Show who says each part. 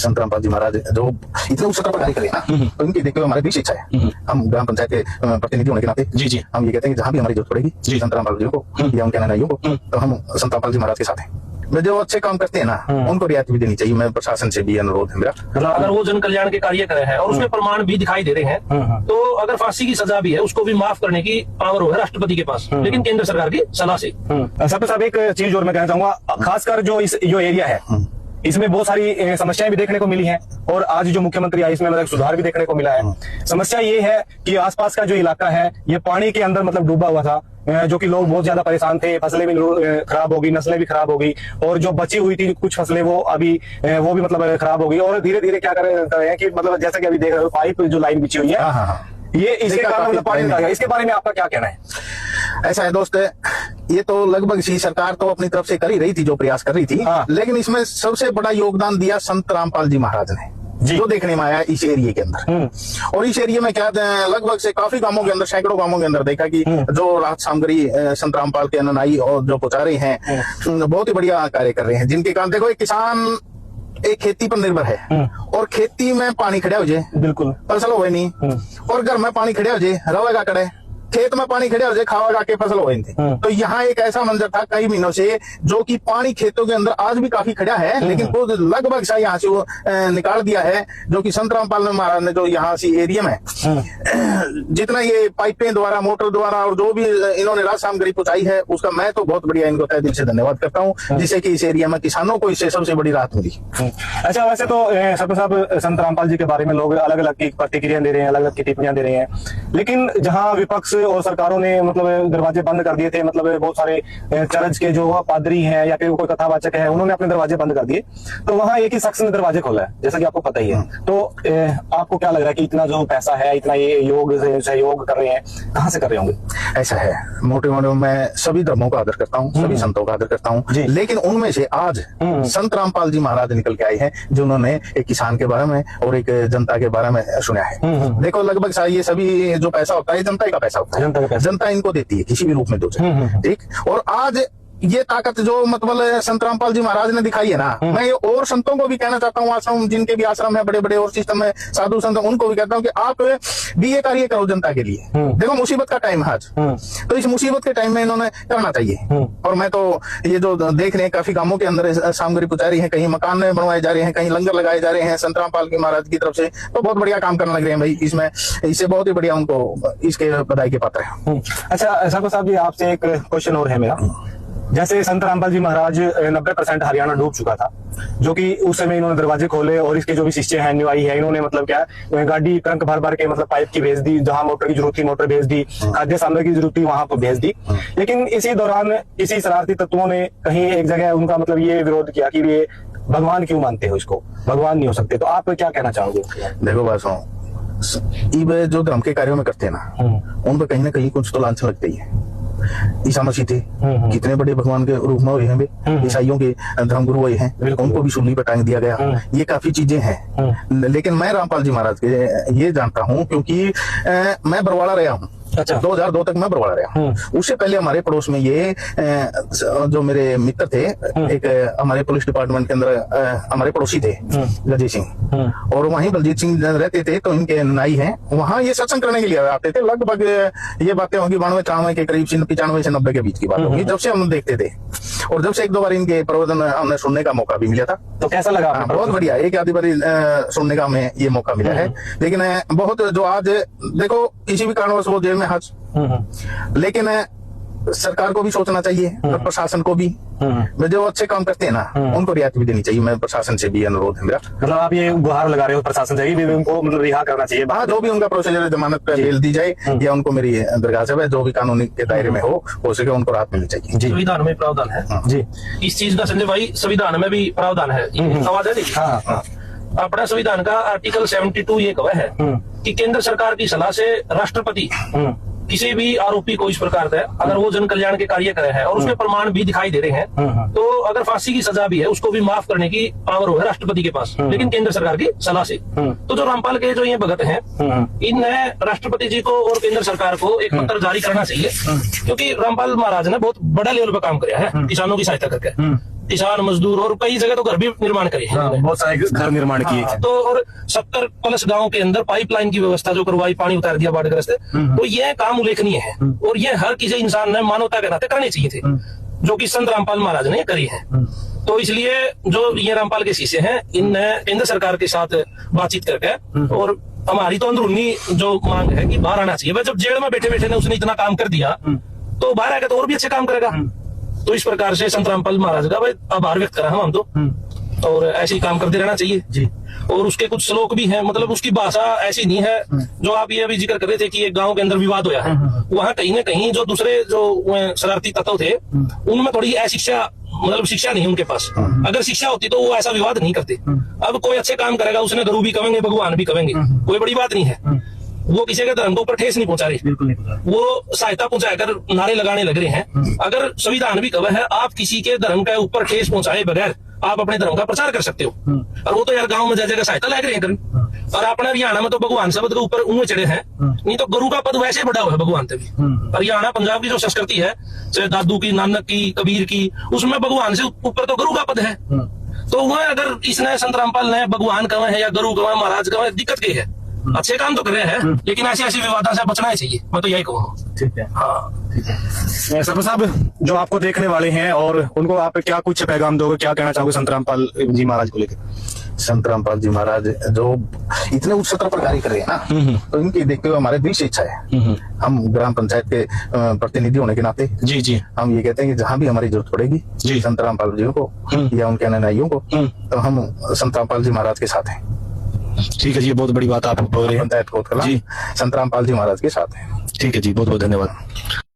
Speaker 1: संत रामपाल जी महाराज जो इतने उच्च स्तर पर कार्य करें ना, तो इनकी देखते हुए हमारी भी शिक्षा है। हम ग्राम पंचायत के प्रतिनिधि होने के नाते जी हम ये कहते हैं कि जहाँ भी हमारी जरूरत पड़ेगी संत रामपाल जी को या उनके अनुयायियों को, तो हम संत रामपाल जी महाराज के साथ हैं। वे जो अच्छे काम करते हैं ना, उनको रियायत भी देनी चाहिए। मैं प्रशासन से भी अनुरोध है मेरा।
Speaker 2: अगर वो जन कल्याण के कार्य करे हैं और उसमें प्रमाण भी दिखाई दे रहे हैं, तो अगर फांसी की सजा भी है उसको भी माफ करने की पावर है राष्ट्रपति के पास, लेकिन केंद्र सरकार की सलाह से।
Speaker 3: सबसे साहब एक चीज और मैं कहना चाहूंगा, खासकर जो एरिया है इसमें बहुत सारी समस्याएं भी देखने को मिली हैं, और आज जो मुख्यमंत्री आए इसमें मतलब सुधार भी देखने को मिला है। समस्या ये है कि आसपास का जो इलाका है ये पानी के अंदर मतलब डूबा हुआ था, जो कि लोग बहुत ज्यादा परेशान थे, फसलें भी खराब हो गई, नस्लें भी खराब हो गई, और जो बची हुई थी कुछ फसलें वो भी मतलब खराब हो गई। और धीरे धीरे क्या कर रहे हैं कि मतलब जैसा कि अभी देख रहे हो पाइप जो लाइन बिछी हुई है, ये इसके कारण मतलब पानी निकल गया। इसके बारे में आपका क्या कहना है?
Speaker 1: ऐसा है दोस्त, ये तो लगभग इसी सरकार तो अपनी तरफ से कर ही रही थी, जो प्रयास कर रही थी, लेकिन इसमें सबसे बड़ा योगदान दिया संत रामपाल जी महाराज ने, जो देखने में आया इस एरिया के अंदर। और इस एरिया में क्या लगभग से काफी गांवों के अंदर, सैकड़ों गांवों के अंदर देखा कि जो राहत सामग्री संत रामपाल के अनुयायी और जो पहुंचा रहे हैं, बहुत ही बढ़िया कार्य कर रहे हैं। जिनके कारण देखो, एक किसान एक खेती पर निर्भर है, और खेती में पानी खड़ा हो जाए बिल्कुल फसल हो नहीं, और घर में पानी खड़ा हो जाए रहेगा कड़े, खेत में पानी खड़े हो जाए खावा के फसल हो थी। तो यहाँ एक ऐसा मंजर था कई महीनों से, जो कि पानी खेतों के अंदर आज भी काफी खड़ा है, लेकिन वो लगभग सा यहाँ से वो निकाल दिया है, जो कि संत रामपाल महाराज ने जो यहाँ से एरिया में जितना ये पाइपें द्वारा, मोटर द्वारा और जो भी इन्होंने राहत सामग्री पहुंचाई है, उसका मैं तो बहुत बढ़िया इनको तहे दिल से धन्यवाद करता हूँ, जिससे कि इस एरिया में किसानों को इससे सबसे बड़ी राहत मिली।
Speaker 3: अच्छा, वैसे तो सरपंच साहब संत रामपाल जी के बारे में लोग अलग अलग प्रतिक्रिया दे रहे हैं, अलग अलग टिप्पणियां दे रहे हैं, लेकिन जहाँ विपक्ष और सरकारों ने मतलब दरवाजे बंद कर दिए थे, मतलब बहुत सारे चर्च के जो पादरी हैं या फिर कोई कथावाचक है, उन्होंने अपने दरवाजे बंद कर दिए, तो वहां एक ही शख्स ने दरवाजे खोला है, जैसा कि आपको पता ही है। तो आपको क्या लग रहा है कि इतना जो पैसा है, इतना ये योग सहयोग कर रहे हैं, कहाँ से कर रहे होंगे?
Speaker 1: ऐसा है, मोटे मोटे मैं सभी धर्मों का आदर करता हूँ, सभी संतों का आदर करता हूँ, लेकिन उनमें से आज संत रामपाल जी महाराज निकल के आए हैं, जिन्होंने एक किसान के बारे में और एक जनता के बारे में सुना है। देखो, लगभग ये सभी जो पैसा होता है जनता का पैसा होता है, जनता इनको देती है किसी भी रूप में दो, ठीक। और आज ये ताकत जो मतलब संत रामपाल जी महाराज ने दिखाई है ना, मैं ये और संतों को भी कहना चाहता हूँ, आश्रम जिनके भी आश्रम है बड़े बड़े और सिस्टम है, साधु संत, उनको भी कहता हूँ कि आप भी ये कार्य करो जनता के लिए। देखो, मुसीबत का टाइम है आज, तो इस मुसीबत के टाइम में इन्होंने करना चाहिए। और मैं तो ये जो देख रहे हैं काफी गांवों के अंदर सामग्री पहुंचा रही है, कहीं मकान बनवाए जा रहे हैं, कहीं लंगर लगाए जा रहे हैं संत रामपाल जी महाराज की तरफ से, तो बहुत बढ़िया काम करने लग रहे हैं भाई। इसमें इससे बहुत ही बढ़िया उनको इसके बधाई के पात्र है।
Speaker 3: अच्छा सरपंच साहब जी, आपसे एक क्वेश्चन और है मेरा। जैसे संत रामपाल जी महाराज 90% हरियाणा डूब चुका था, जो कि उस समय इन्होंने दरवाजे खोले, और इसके जो भी शिष्य हैं, अनुयायी है, इन्होंने मतलब क्या गाड़ी ट्रंक भर भर के मतलब पाइप की भेज दी, जहां मोटर की जरूरत थी मोटर भेज दी, खाद्य सामग्री की जरूरत थी वहां पर भेज दी। लेकिन इसी दौरान इसी शरारती तत्वों ने कहीं एक जगह उनका मतलब ये विरोध किया कि ये भगवान क्यों मानते हो, इसको भगवान नहीं हो सकते। तो आप क्या कहना चाहोगे?
Speaker 1: देखो बात जो धर्म के कार्यों में करते हैं ना, उन पर कहीं ना कहीं कुछ तो लांछन लगते ही है। ईसा मसीह थे, कितने बड़े भगवान के रूप में हुए हैं, ईसाइयों के धर्मगुरु हुए हैं, उनको भी सूली पर टांग दिया गया। ये काफी चीजें हैं, लेकिन मैं रामपाल जी महाराज के ये जानता हूँ क्योंकि मैं बरवाड़ा रहा हूँ। अच्छा, 2002 तक मैं बरवाड़ा रहा। उससे पहले हमारे पड़ोस में ये जो मेरे मित्र थे, एक हमारे पुलिस डिपार्टमेंट के अंदर हमारे पड़ोसी थे गजय सिंह, और वहीं बलजीत सिंह रहते थे, तो इनके नाई हैं, वहां ये सत्संग करने के लिए आते थे। लगभग ये बातें होंगी 92-93 के करीब, 95 से 90 के बीच की बात होगी, जब से हम देखते थे। और जब से एक दो बार इनके प्रवचन हमने सुनने का मौका भी मिला था।
Speaker 3: तो कैसा लगा?
Speaker 1: बहुत बढ़िया, एक आधी बारी सुनने का हमें ये मौका मिला है। लेकिन बहुत जो आज देखो किसी भी कारणवश वो जेल में हाथ, लेकिन सरकार को भी सोचना चाहिए और प्रशासन को भी, जो अच्छे काम करते हैं ना उनको रियायत भी देनी चाहिए। मैं प्रशासन से भी अनुरोध है मेरा।
Speaker 3: मतलब आप ये गुहार लगा रहे हो प्रशासन से भी उनको मतलब रिहा करना चाहिए?
Speaker 1: हाँ, जो भी उनका प्रोसीजर जमानत पे बेल दी जाए, या उनको मेरी दरगाह से जो भी कानूनी के दायरे में हो सके उनको राहत मिलनी चाहिए।
Speaker 2: संविधान में प्रावधान है जी इस चीज का, संजय भाई, संविधान में भी प्रावधान है। आवाज है जी? अपना संविधान का आर्टिकल 72 ये कहा है कि केंद्र सरकार की सलाह से राष्ट्रपति किसी भी आरोपी को इस प्रकार का, अगर वो जन कल्याण के कार्य करे हैं और उसमें प्रमाण भी दिखाई दे रहे हैं, तो अगर फांसी की सजा भी है उसको भी माफ करने की पावर है राष्ट्रपति के पास, लेकिन केंद्र सरकार की सलाह से। तो जो रामपाल के जो ये भगत हैं, इन्हें राष्ट्रपति जी को और केंद्र सरकार को एक पत्र जारी करना चाहिए, क्योंकि रामपाल महाराज ने बहुत बड़ा लेवल पर काम किया है किसानों की सहायता करके। किसान मजदूर और कई जगह तो घर भी निर्माण करे हैं इन्होंने।
Speaker 3: बहुत सारे घर निर्माण किए
Speaker 2: हाँ, तो और 70 प्लस गांव के अंदर पाइपलाइन की व्यवस्था जो करवाई, पानी उतार दिया बाढ़ग्रस्त, तो यह काम उल्लेखनीय है और यह हर किसी इंसान ने मानवता के नाते करने चाहिए थे, जो कि संत रामपाल महाराज ने करी है। तो इसलिए जो ये रामपाल के शिष्य हैं, इनने केंद्र सरकार के साथ बातचीत करके, और हमारी तो अंदरूनी जो मांग है कि बाहर आना चाहिए। जब जेल में बैठे बैठे ने उसने इतना काम कर दिया, तो बाहर आएगा तो और भी अच्छे काम करेगा। तो इस प्रकार से संत रामपाल महाराज का भाई आभार व्यक्त करा हम तो, और ऐसे ही काम करते रहना चाहिए जी। और उसके कुछ श्लोक भी हैं, मतलब उसकी भाषा ऐसी नहीं है जो आप ये अभी जिक्र कर रहे थे कि एक गांव के अंदर विवाद होया है, वहां कहीं ना कहीं जो दूसरे जो शरारती तत्व थे उनमें थोड़ी अशिक्षा, मतलब शिक्षा नहीं उनके पास। अगर शिक्षा होती तो वो ऐसा विवाद नहीं करते। अब कोई अच्छे काम करेगा, उसने गुरु भी कहेंगे, भगवान भी कहेंगे, कोई बड़ी बात नहीं है। वो किसी के धर्म के ऊपर ठेस नहीं पहुंचा रहे, वो सहायता पहुंचाकर नारे लगाने लग रहे हैं। अगर संविधान भी कहा है आप किसी के धर्म के ऊपर ठेस पहुंचाए बगैर आप अपने धर्म का प्रचार कर सकते हो, और वो तो यार गांव में जगह जगह सहायता लग रही है करें। और अपने हरियाणा में तो भगवान शब्द के ऊपर ऊंचे चढ़े हैं, नहीं तो गुरु का पद वैसे बड़ा हुआ है भगवान से भी। हरियाणा पंजाब की जो संस्कृति है, चाहे दादू की, नानक की, कबीर की, उसमें भगवान से ऊपर तो गुरु का पद है। तो वह अगर इसने संत रामपाल ने भगवान कहे है या गुरु कहे, महाराज कहे, दिक्कत की है। अच्छे काम तो कर रहे हैं, लेकिन ऐसी ऐसी विवादों से बचना ही चाहिए, मैं तो यही कहूँगा।
Speaker 3: ठीक है,
Speaker 2: हाँ
Speaker 3: ठीक है। सरपंच साहब, जो आपको देखने वाले हैं और उनको आप क्या कुछ पैगाम दोगे, क्या कहना चाहोगे संत रामपाल जी महाराज को लेकर?
Speaker 1: संत रामपाल जी महाराज जो इतने उच्च स्तर पर कार्य कर रहे हैं ना, तो इनकी देखते हुए हमारे दिल से इच्छा है, हम ग्राम पंचायत के प्रतिनिधि होने के नाते
Speaker 3: जी जी
Speaker 1: हम ये कहते हैं कि जहाँ भी हमारी जरूरत पड़ेगी
Speaker 3: जी
Speaker 1: संत रामपाल जी को या उनके अनुयायियों को, तो हम संत रामपाल जी महाराज के साथ हैं।
Speaker 3: ठीक है जी, बहुत बड़ी बात आप बोल रहे हैं।
Speaker 1: पंचायत कोतकला
Speaker 3: जी
Speaker 1: संत रामपाल जी महाराज के साथ हैं।
Speaker 3: ठीक है जी, बहुत बहुत धन्यवाद।